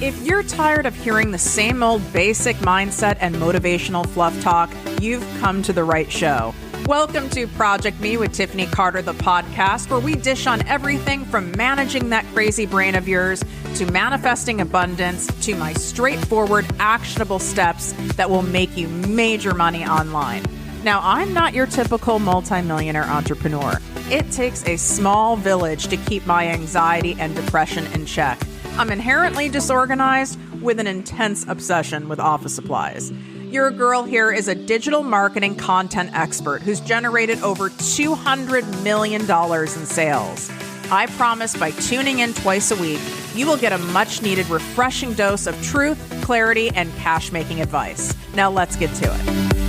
If you're tired of hearing the same old basic mindset and motivational fluff talk, you've come to the right show. Welcome to Project Me with Tiffany Carter, the podcast, where we dish on everything from managing that crazy brain of yours to manifesting abundance to my straightforward, actionable steps that will make you major money online. Now, I'm not your typical multimillionaire entrepreneur. It takes a small village to keep my anxiety and depression in check. I'm inherently disorganized with an intense obsession with office supplies. Your girl here is a digital marketing content expert who's generated over $200 million in sales. I promise by tuning in twice a week, you will get a much needed refreshing dose of truth, clarity, and cash making advice. Now let's get to it.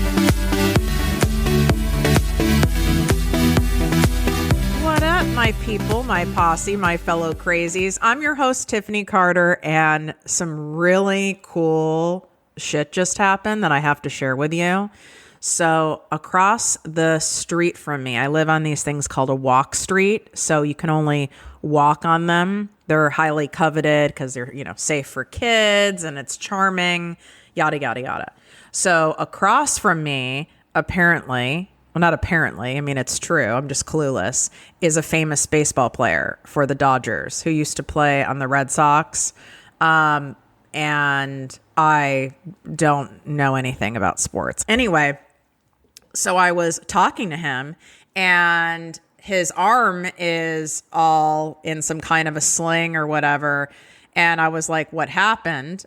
What up, my people, my posse, my fellow crazies? I'm your host, Tiffany Carter, and some really cool shit just happened that I have to share with you. So across the street from me, I live on these things called a walk street. So you can only walk on them. They're highly coveted because they're, safe for kids and it's charming, yada, yada, yada. So across from me, apparently, well, not apparently, I mean, it's true, I'm just clueless, is a famous baseball player for the Dodgers who used to play on the Red Sox. And I don't know anything about sports. Anyway, so I was talking to him and his arm is all in some kind of a sling or whatever. And I was like, what happened?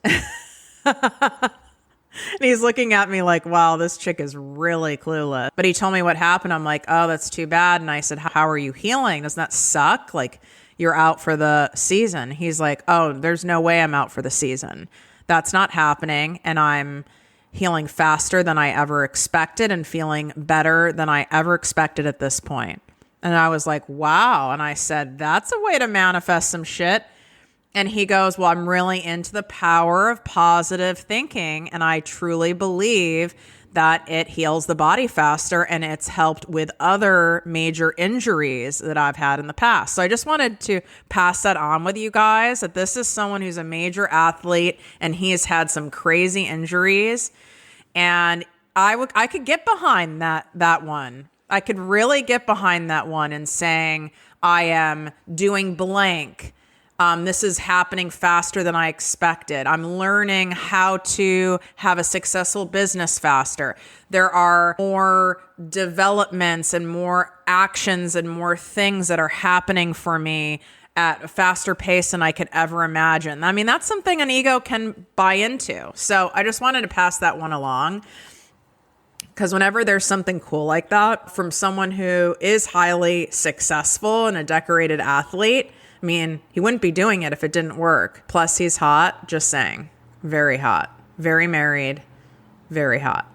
And he's looking at me like, wow, this chick is really clueless. But he told me what happened. I'm like, oh, that's too bad. And I said, how are you healing? Doesn't that suck? Like, you're out for the season. He's like, oh, there's no way I'm out for the season. That's not happening. And I'm healing faster than I ever expected and feeling better than I ever expected at this point. And I was like, wow. And I said, that's a way to manifest some shit. And he goes, well, I'm really into the power of positive thinking. And I truly believe that it heals the body faster and it's helped with other major injuries that I've had in the past. So I just wanted to pass that on with you guys, that this is someone who's a major athlete and he has had some crazy injuries. And I could get behind that one. I could really get behind that one and saying, I am doing blank. This is happening faster than I expected. I'm learning how to have a successful business faster. There are more developments and more actions and more things that are happening for me at a faster pace than I could ever imagine. I mean, that's something an ego can buy into. So I just wanted to pass that one along. Because whenever there's something cool like that from someone who is highly successful and a decorated athlete, I mean, he wouldn't be doing it if it didn't work. Plus, he's hot. Just saying. Very hot. Very married. Very hot.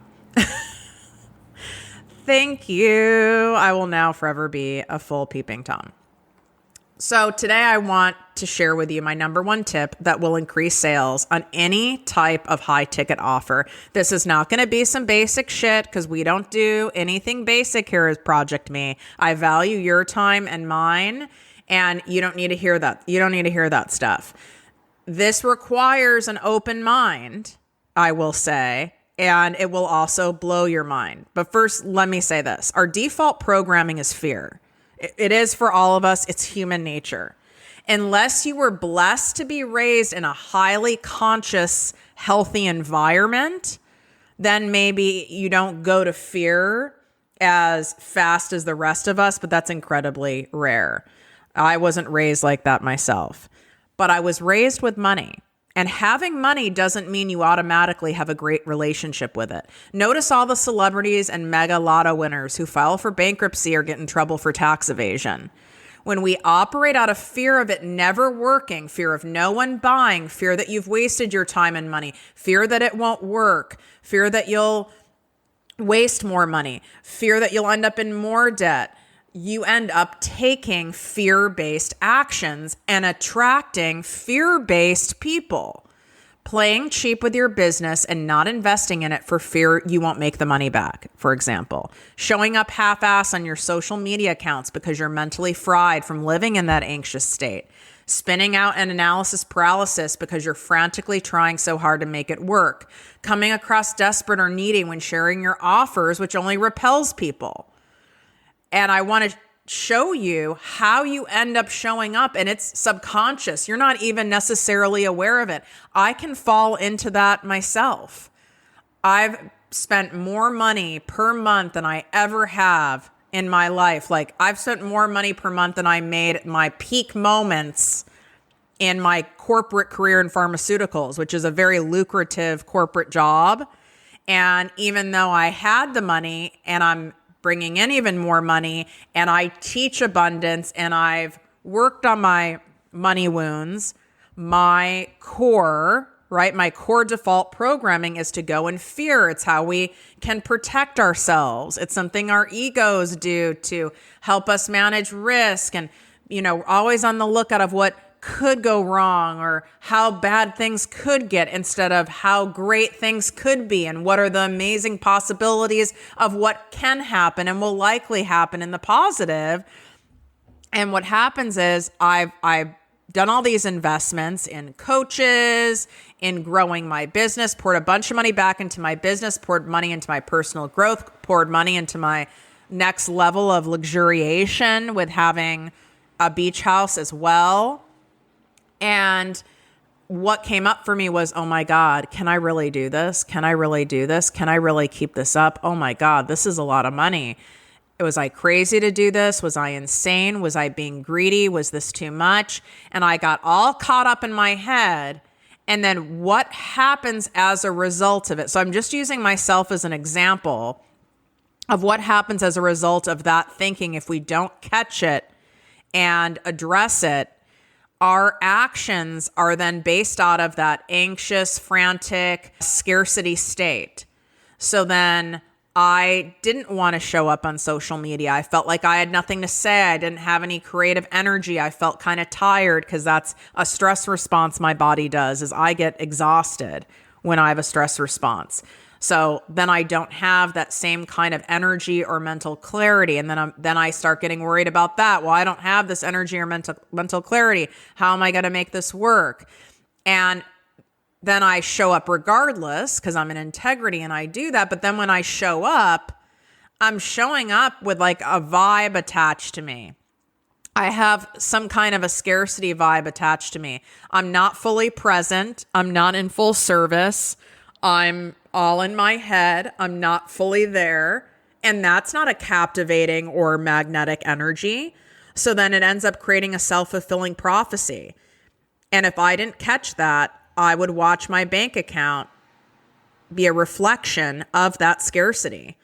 Thank you. I will now forever be a full peeping Tom. So today I want to share with you my number one tip that will increase sales on any type of high ticket offer. This is not going to be some basic shit because we don't do anything basic here at ProjectME. I value your time and mine. And you don't need to hear that. You don't need to hear that stuff. This requires an open mind, I will say, and it will also blow your mind. But first, let me say this. Our default programming is fear. It is for all of us. It's human nature. Unless you were blessed to be raised in a highly conscious, healthy environment, then maybe you don't go to fear as fast as the rest of us, but that's incredibly rare. I wasn't raised like that myself, but I was raised with money. And having money doesn't mean you automatically have a great relationship with it. Notice all the celebrities and mega lotto winners who file for bankruptcy or get in trouble for tax evasion. When we operate out of fear of it never working, fear of no one buying, fear that you've wasted your time and money, fear that it won't work, fear that you'll waste more money, fear that you'll end up in more debt, you end up taking fear-based actions and attracting fear-based people, playing cheap with your business and not investing in it for fear you won't make the money back, for example, showing up half-ass on your social media accounts because you're mentally fried from living in that anxious state, spinning out an analysis paralysis because you're frantically trying so hard to make it work, coming across desperate or needy when sharing your offers, which only repels people. And I want to show you how you end up showing up, and it's subconscious. You're not even necessarily aware of it. I can fall into that myself. I've spent more money per month than I ever have in my life. Like, I've spent more money per month than I made at my peak moments in my corporate career in pharmaceuticals, which is a very lucrative corporate job. And even though I had the money and I'm bringing in even more money and I teach abundance and I've worked on my money wounds, my core, right? My core default programming is to go in fear. It's how we can protect ourselves. It's something our egos do to help us manage risk and, always on the lookout of what could go wrong or how bad things could get instead of how great things could be and what are the amazing possibilities of what can happen and will likely happen in the positive. And what happens is I've done all these investments in coaches, in growing my business, poured a bunch of money back into my business, poured money into my personal growth, poured money into my next level of luxuriation with having a beach house as well. And what came up for me was, oh my God, can I really do this? Can I really do this? Can I really keep this up? Oh my God, this is a lot of money. Was I crazy to do this? Was I insane? Was I being greedy? Was this too much? And I got all caught up in my head. And then what happens as a result of it? So I'm just using myself as an example of what happens as a result of that thinking. If we don't catch it and address it, our actions are then based out of that anxious, frantic, scarcity state. So then I didn't want to show up on social media. I felt like I had nothing to say. I didn't have any creative energy. I felt kind of tired because that's a stress response my body does, is I get exhausted when I have a stress response. So then I don't have that same kind of energy or mental clarity. And then I start getting worried about that. Well, I don't have this energy or mental clarity. How am I going to make this work? And then I show up regardless because I'm in integrity and I do that. But then when I show up, I'm showing up with like a vibe attached to me. I have some kind of a scarcity vibe attached to me. I'm not fully present. I'm not in full service. I'm all in my head. I'm not fully there. And that's not a captivating or magnetic energy. So then it ends up creating a self-fulfilling prophecy. And if I didn't catch that, I would watch my bank account be a reflection of that scarcity.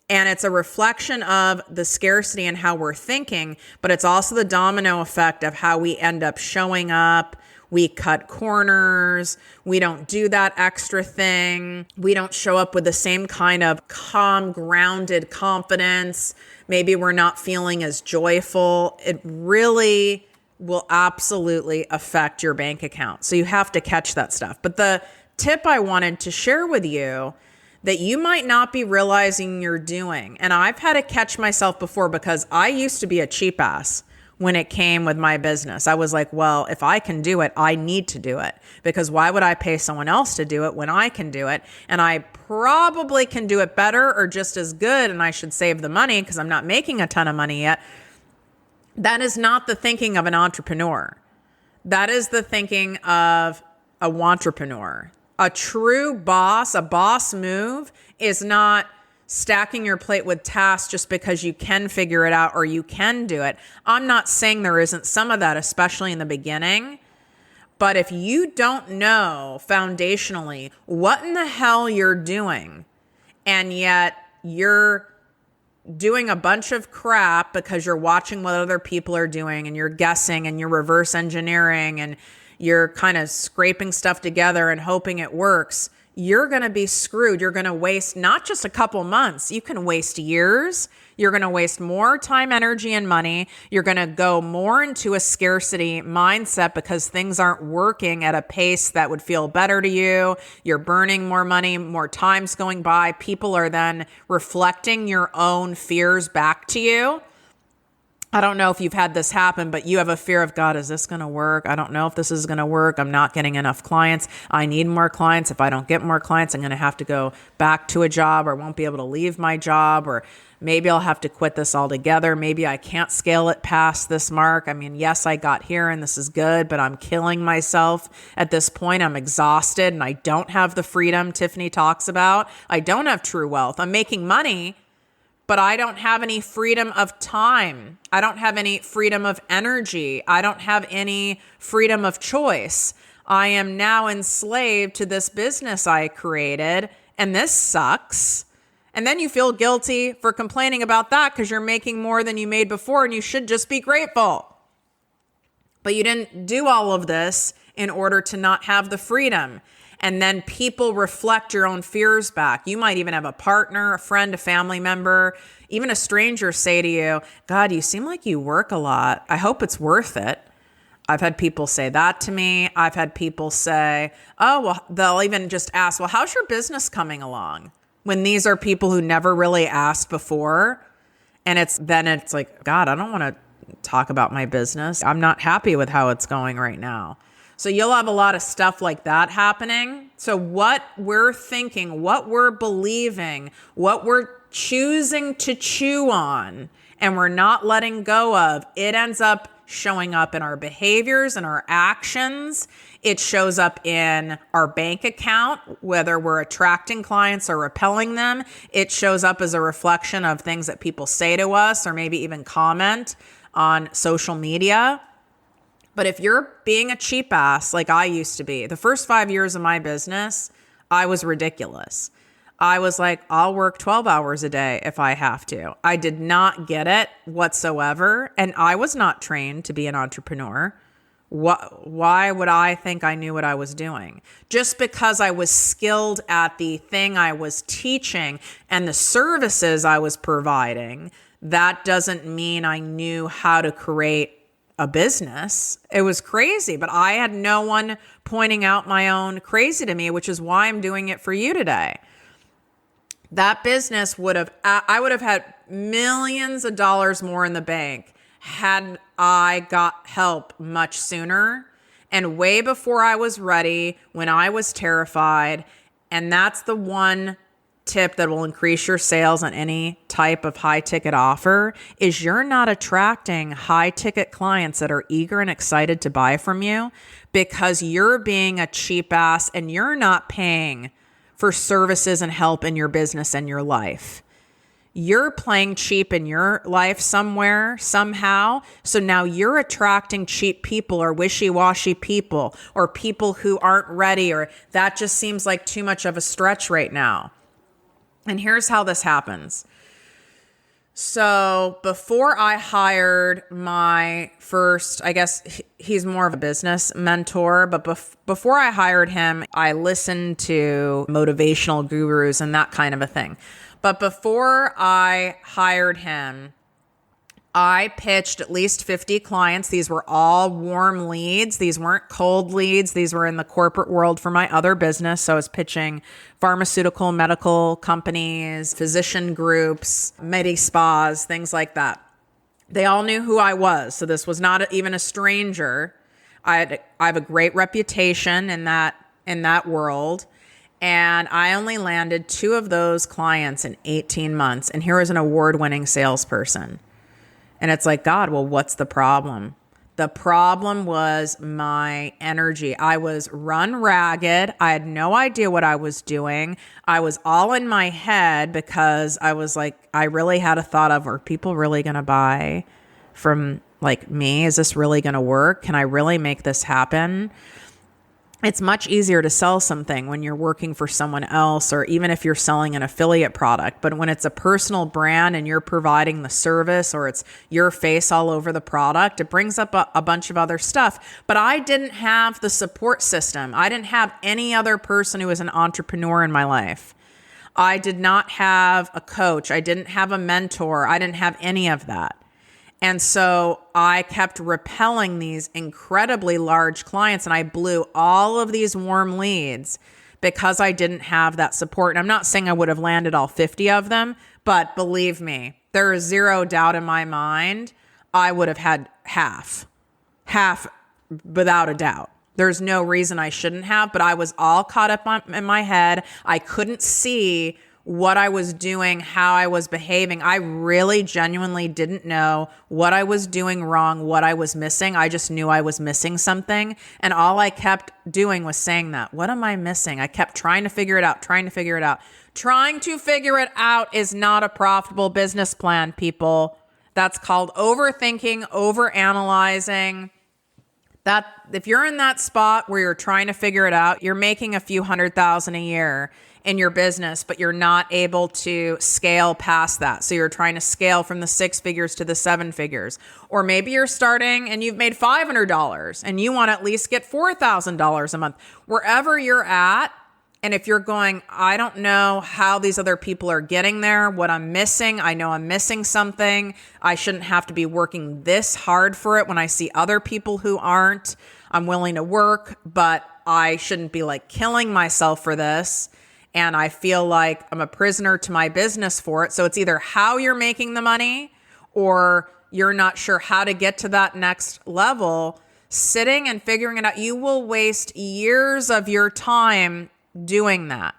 And it's a reflection of the scarcity and how we're thinking, but it's also the domino effect of how we end up showing up. We cut corners. We don't do that extra thing. We don't show up with the same kind of calm, grounded confidence. Maybe we're not feeling as joyful. It really will absolutely affect your bank account. So you have to catch that stuff. But the tip I wanted to share with you that you might not be realizing you're doing, and I've had to catch myself before because I used to be a cheap ass when it came with my business. I was like, well, if I can do it, I need to do it, because why would I pay someone else to do it when I can do it? And I probably can do it better or just as good, and I should save the money because I'm not making a ton of money yet. That is not the thinking of an entrepreneur. That is the thinking of a wantrepreneur. A true boss, a boss move is not stacking your plate with tasks just because you can figure it out or you can do it. I'm not saying there isn't some of that, especially in the beginning. But if you don't know foundationally what in the hell you're doing, and yet you're doing a bunch of crap because you're watching what other people are doing and you're guessing and you're reverse engineering and you're kind of scraping stuff together and hoping it works, you're going to be screwed. You're going to waste not just a couple months. You can waste years. You're going to waste more time, energy, and money. You're going to go more into a scarcity mindset because things aren't working at a pace that would feel better to you. You're burning more money, more time's going by. People are then reflecting your own fears back to you. I don't know if you've had this happen, but you have a fear of, God, is this going to work? I don't know if this is going to work. I'm not getting enough clients. I need more clients. If I don't get more clients, I'm going to have to go back to a job, or won't be able to leave my job, or maybe I'll have to quit this altogether. Maybe I can't scale it past this mark. I mean, yes, I got here and this is good, but I'm killing myself at this point. I'm exhausted and I don't have the freedom Tiffany talks about. I don't have true wealth. I'm making money, but I don't have any freedom of time. I don't have any freedom of energy. I don't have any freedom of choice. I am now enslaved to this business I created, and this sucks. And then you feel guilty for complaining about that because you're making more than you made before, and you should just be grateful. But you didn't do all of this in order to not have the freedom. And then people reflect your own fears back. You might even have a partner, a friend, a family member, even a stranger say to you, God, you seem like you work a lot. I hope it's worth it. I've had people say that to me. I've had people say, oh, well, they'll even just ask, well, how's your business coming along? When these are people who never really asked before. And it's like, God, I don't want to talk about my business. I'm not happy with how it's going right now. So you'll have a lot of stuff like that happening. So what we're thinking, what we're believing, what we're choosing to chew on, and we're not letting go of, it ends up showing up in our behaviors and our actions. It shows up in our bank account, whether we're attracting clients or repelling them. It shows up as a reflection of things that people say to us or maybe even comment on social media. But if you're being a cheap ass like I used to be, the first 5 years of my business, I was ridiculous. I was like, I'll work 12 hours a day if I have to. I did not get it whatsoever. And I was not trained to be an entrepreneur. Why would I think I knew what I was doing? Just because I was skilled at the thing I was teaching and the services I was providing, that doesn't mean I knew how to create a business. It was crazy, but I had no one pointing out my own crazy to me, which is why I'm doing it for you today. That business I would have had millions of dollars more in the bank had I got help much sooner and way before I was ready, when I was terrified. And that's the one tip that will increase your sales on any type of high ticket offer is you're not attracting high ticket clients that are eager and excited to buy from you because you're being a cheap ass and you're not paying for services and help in your business and your life. You're playing cheap in your life somewhere, somehow. So now you're attracting cheap people or wishy-washy people or people who aren't ready, or that just seems like too much of a stretch right now. And here's how this happens. So before I hired my first, I guess he's more of a business mentor, but before I hired him, I listened to motivational gurus and that kind of a thing. But before I hired him, I pitched at least 50 clients. These were all warm leads. These weren't cold leads. These were in the corporate world for my other business. So I was pitching pharmaceutical, medical companies, physician groups, medi-spas, things like that. They all knew who I was. So this was not even a stranger. I have a great reputation in that world. And I only landed 2 of those clients in 18 months. And here was an award-winning salesperson. And it's like, God, well, what's the problem? The problem was my energy. I was run ragged. I had no idea what I was doing. I was all in my head because I was like, I really had a thought of, are people really going to buy from like me? Is this really going to work? Can I really make this happen? It's much easier to sell something when you're working for someone else, or even if you're selling an affiliate product. But when it's a personal brand and you're providing the service, or it's your face all over the product, it brings up a bunch of other stuff. But I didn't have the support system. I didn't have any other person who was an entrepreneur in my life. I did not have a coach. I didn't have a mentor. I didn't have any of that. And so I kept repelling these incredibly large clients, and I blew all of these warm leads because I didn't have that support. And I'm not saying I would have landed all 50 of them, but believe me, there is zero doubt in my mind I would have had half without a doubt. There's no reason I shouldn't have, but I was all caught up in my head. I couldn't see what I was doing, how I was behaving. I really genuinely didn't know what I was doing wrong, what I was missing. I just knew I was missing something. And all I kept doing was saying that. What am I missing? I kept trying to figure it out. Trying to figure it out is not a profitable business plan, people. That's called overthinking, overanalyzing. That if you're in that spot where you're trying to figure it out, you're making a few $100,000 a year in your business, but you're not able to scale past that. So you're trying to scale from the 6 figures to the 7 figures. Or maybe you're starting and you've made $500 and you want to at least get $4,000 a month. Wherever you're at, and if you're going, I don't know how these other people are getting there, what I'm missing, I know I'm missing something. I shouldn't have to be working this hard for it when I see other people who aren't. I'm willing to work, but I shouldn't be like killing myself for this. And I feel like I'm a prisoner to my business for it. So it's either how you're making the money or you're not sure how to get to that next level. Sitting and figuring it out, you will waste years of your time doing that.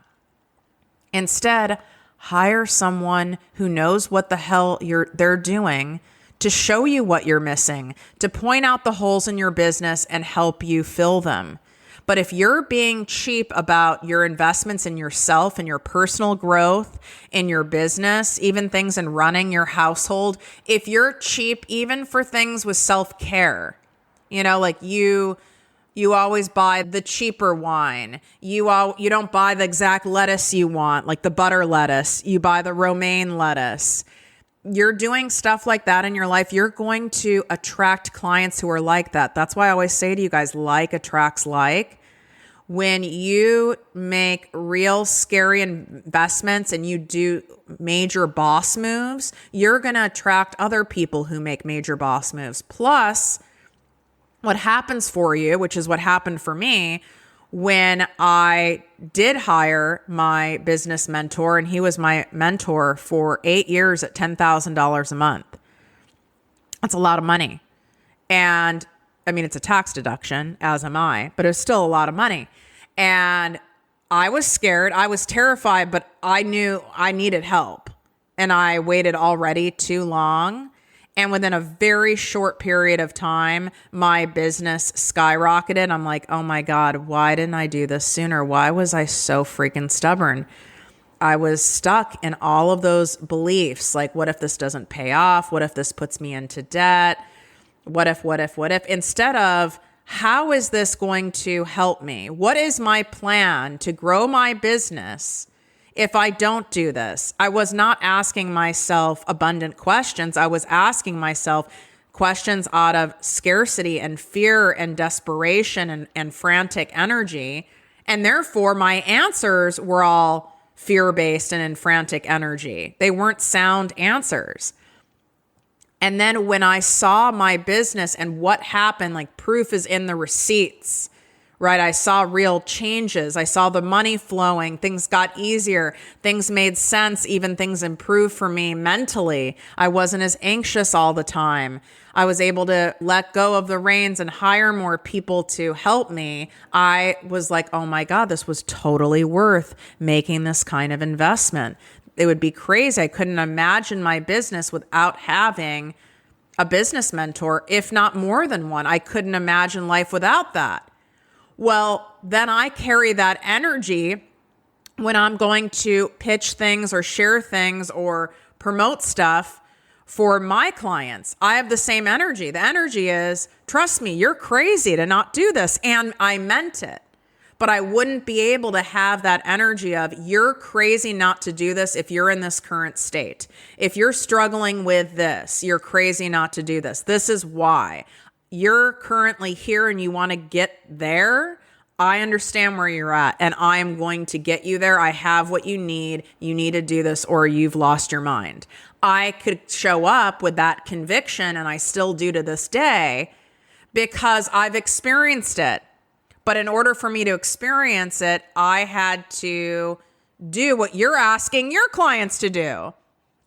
Instead, hire someone who knows what the hell they're doing to show you what you're missing, to point out the holes in your business and help you fill them. But if you're being cheap about your investments in yourself and your personal growth in your business, even things in running your household, if you're cheap even for things with self-care, like you always buy the cheaper wine. You don't buy the exact lettuce you want, like the butter lettuce. You buy the romaine lettuce. You're doing stuff like that in your life. You're going to attract clients who are like that. That's why I always say to you guys, like attracts like. When you make real scary investments and you do major boss moves, you're going to attract other people who make major boss moves. Plus, what happens for you, which is what happened for me when I did hire my business mentor, and he was my mentor for 8 years at $10,000 a month. That's a lot of money. And I mean, it's a tax deduction, as am I, but it's still a lot of money. And I was scared. I was terrified, but I knew I needed help. And I waited already too long. And within a very short period of time, my business skyrocketed. I'm like, oh my God, why didn't I do this sooner? Why was I so freaking stubborn? I was stuck in all of those beliefs. Like, what if this doesn't pay off? What if this puts me into debt? What if? Instead of, how is this going to help me? What is my plan to grow my business if I don't do this? I was not asking myself abundant questions. I was asking myself questions out of scarcity and fear and desperation and frantic energy. And therefore, my answers were all fear-based and in frantic energy. They weren't sound answers. And then when I saw my business and what happened, like proof is in the receipts, right? I saw real changes. I saw the money flowing. Things got easier. Things made sense. Even things improved for me mentally. I wasn't as anxious all the time. I was able to let go of the reins and hire more people to help me. I was like, oh my God, this was totally worth making this kind of investment. It would be crazy. I couldn't imagine my business without having a business mentor, if not more than one. I couldn't imagine life without that. Well, then I carry that energy when I'm going to pitch things or share things or promote stuff for my clients. I have the same energy. The energy is, trust me, you're crazy to not do this. And I meant it. But I wouldn't be able to have that energy of, you're crazy not to do this if you're in this current state. If you're struggling with this, you're crazy not to do this. This is why. You're currently here and you want to get there. I understand where you're at and I am going to get you there. I have what you need. You need to do this or you've lost your mind. I could show up with that conviction, and I still do to this day, because I've experienced it. But in order for me to experience it, I had to do what you're asking your clients to do.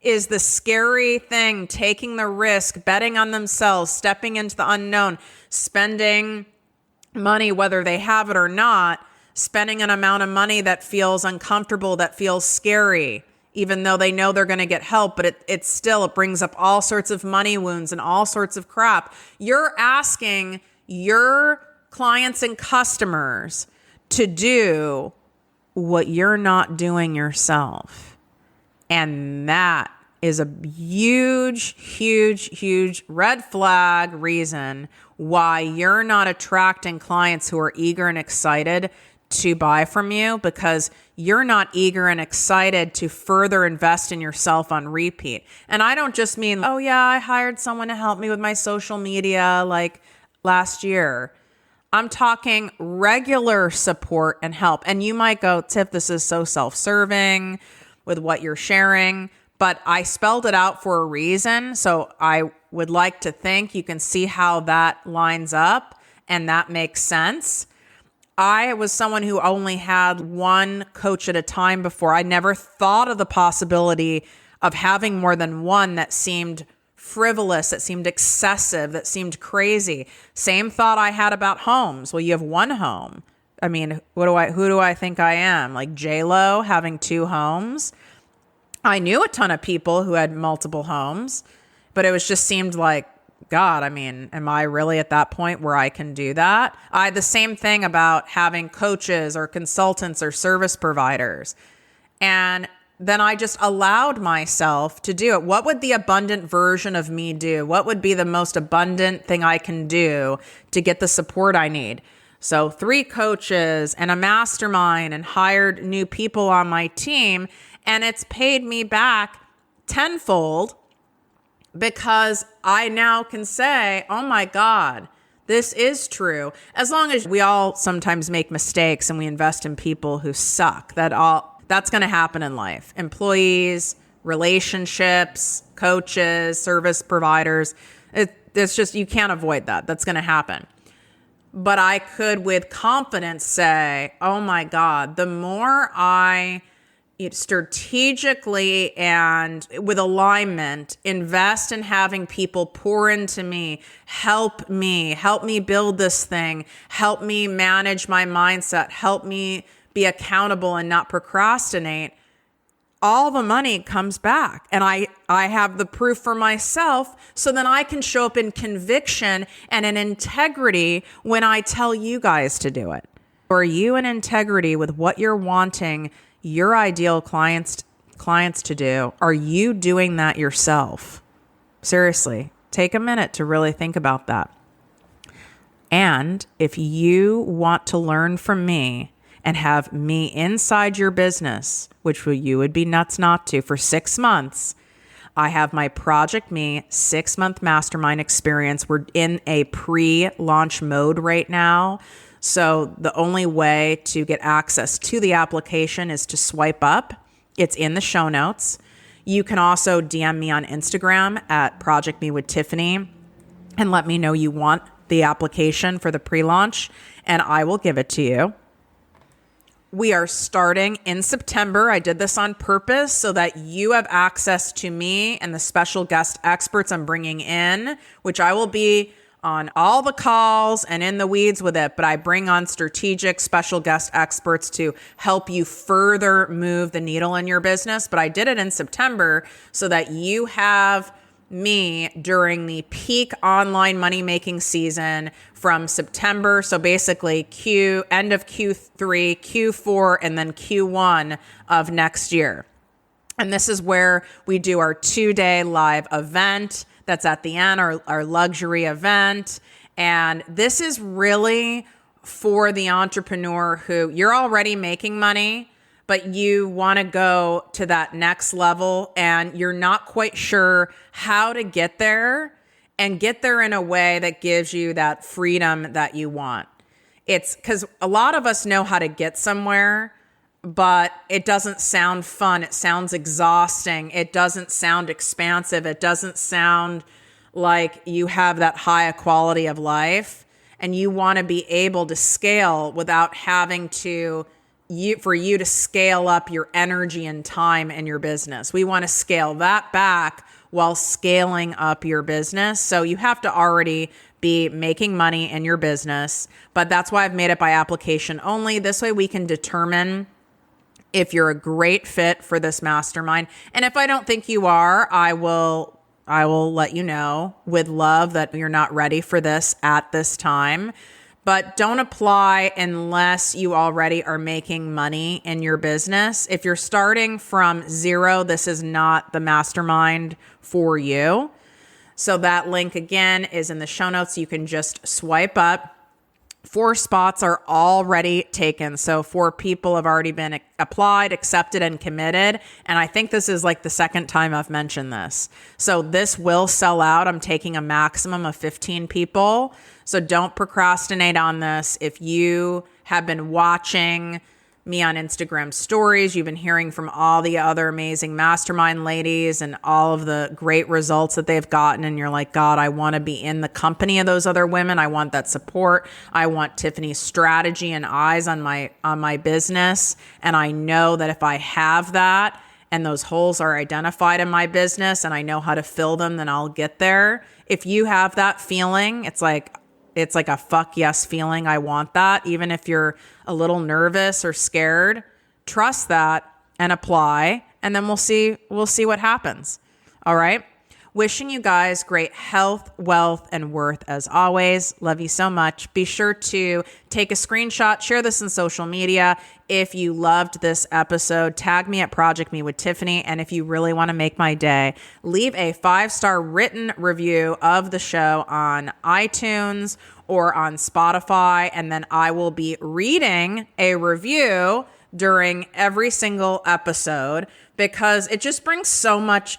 is the scary thing, taking the risk, betting on themselves, stepping into the unknown, spending money, whether they have it or not, spending an amount of money that feels uncomfortable, that feels scary, even though they know they're going to get help, but it brings up all sorts of money wounds and all sorts of crap. You're asking your clients and customers to do what you're not doing yourself. And that is a huge, huge, huge red flag reason why you're not attracting clients who are eager and excited to buy from you, because you're not eager and excited to further invest in yourself on repeat. And I don't just mean, oh yeah, I hired someone to help me with my social media like last year. I'm talking regular support and help. And you might go, Tiff, this is so self-serving with what you're sharing, but I spelled it out for a reason. So I would like to think you can see how that lines up and that makes sense. I was someone who only had one coach at a time before. I never thought of the possibility of having more than one. That seemed frivolous, that seemed excessive, that seemed crazy. Same thought I had about homes. Well, you have one home. I mean, who do I think I am? Like J-Lo having two homes? I knew a ton of people who had multiple homes, but it just seemed like, God, I mean, am I really at that point where I can do that? The same thing about having coaches or consultants or service providers. And then I just allowed myself to do it. What would the abundant version of me do? What would be the most abundant thing I can do to get the support I need? So 3 coaches and a mastermind and hired new people on my team. And it's paid me back tenfold because I now can say, oh my God, this is true. As long as we all sometimes make mistakes and we invest in people who suck, that's going to happen in life. Employees, relationships, coaches, service providers. It's just, you can't avoid that. That's going to happen. But I could with confidence say, oh my God, the more I strategically and with alignment invest in having people pour into me, help me build this thing, help me manage my mindset, help me be accountable and not procrastinate, all the money comes back. And I have the proof for myself, so then I can show up in conviction and in integrity when I tell you guys to do it. Are you in integrity with what you're wanting your ideal clients to do? Are you doing that yourself? Seriously, take a minute to really think about that. And if you want to learn from me and have me inside your business, which you would be nuts not to, for 6 months, I have my ProjectME 6-month mastermind experience. We're in a pre-launch mode right now. So the only way to get access to the application is to swipe up. It's in the show notes. You can also DM me on Instagram at ProjectME with Tiffany and let me know you want the application for the pre-launch, and I will give it to you. We are starting in September. I did this on purpose so that you have access to me and the special guest experts I'm bringing in, which I will be on all the calls and in the weeds with it, but I bring on strategic special guest experts to help you further move the needle in your business. But I did it in September so that you have me during the peak online money making season from September. So basically end of Q3, Q4, and then Q1 of next year. And this is where we do our 2-day live event. That's at the end, our luxury event. And this is really for the entrepreneur who you're already making money, but you want to go to that next level and you're not quite sure how to get there and get there in a way that gives you that freedom that you want. It's because a lot of us know how to get somewhere, but it doesn't sound fun. It sounds exhausting. It doesn't sound expansive. It doesn't sound like you have that high quality of life, and you want to be able to scale without having to for you to scale up your energy and time in your business. We want to scale that back while scaling up your business. So you have to already be making money in your business, but that's why I've made it by application only. This way we can determine if you're a great fit for this mastermind. And if I don't think you are, I will let you know with love that you're not ready for this at this time. But don't apply unless you already are making money in your business. If you're starting from zero, this is not the mastermind for you. So that link again is in the show notes. You can just swipe up. 4 spots are already taken. So 4 people have already been applied, accepted, and committed. And I think this is like the second time I've mentioned this. So this will sell out. I'm taking a maximum of 15 people. So don't procrastinate on this. If you have been watching me on Instagram stories, you've been hearing from all the other amazing mastermind ladies and all of the great results that they've gotten, and you're like, God, I want to be in the company of those other women. I want that support. I want Tiffany's strategy and eyes on my business. And I know that if I have that and those holes are identified in my business and I know how to fill them, then I'll get there. If you have that feeling, it's like a fuck yes feeling. I want that. Even if you're a little nervous or scared, trust that and apply. And then we'll see what happens. All right. Wishing you guys great health, wealth, and worth as always. Love you so much. Be sure to take a screenshot, share this in social media. If you loved this episode, tag me at ProjectME with Tiffany. And if you really want to make my day, leave a 5-star written review of the show on iTunes or on Spotify. And then I will be reading a review during every single episode, because it just brings so much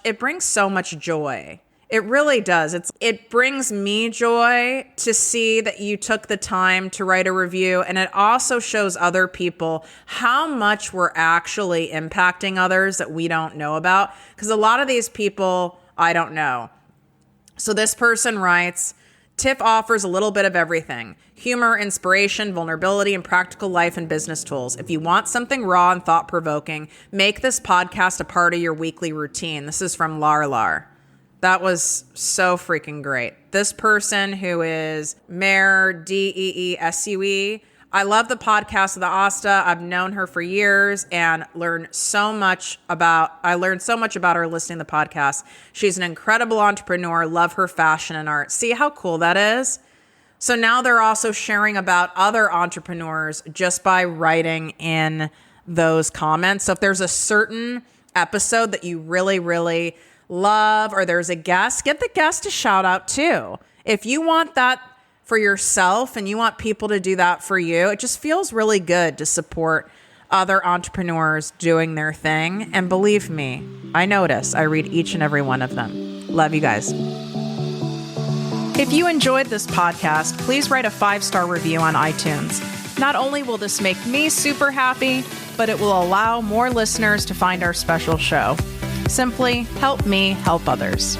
joy. It really does. It brings me joy to see that you took the time to write a review. And it also shows other people how much we're actually impacting others that we don't know about. Because a lot of these people, I don't know. So this person writes, Tiff offers a little bit of everything: humor, inspiration, vulnerability, and practical life and business tools. If you want something raw and thought-provoking, make this podcast a part of your weekly routine. This is from Larlar. That was so freaking great. This person, who is Mare, Deesue, I love the podcast of the Asta. I've known her for years and learned so much about her listening to the podcast. She's an incredible entrepreneur. Love her fashion and art. See how cool that is? So now they're also sharing about other entrepreneurs just by writing in those comments. So if there's a certain episode that you really, really love, or there's a guest, get the guest a shout out too. If you want that for yourself and you want people to do that for you, it just feels really good to support other entrepreneurs doing their thing. And believe me, I notice. I read each and every one of them. Love you guys. If you enjoyed this podcast, please write a 5-star review on iTunes. Not only will this make me super happy, but it will allow more listeners to find our special show. Simply help me help others.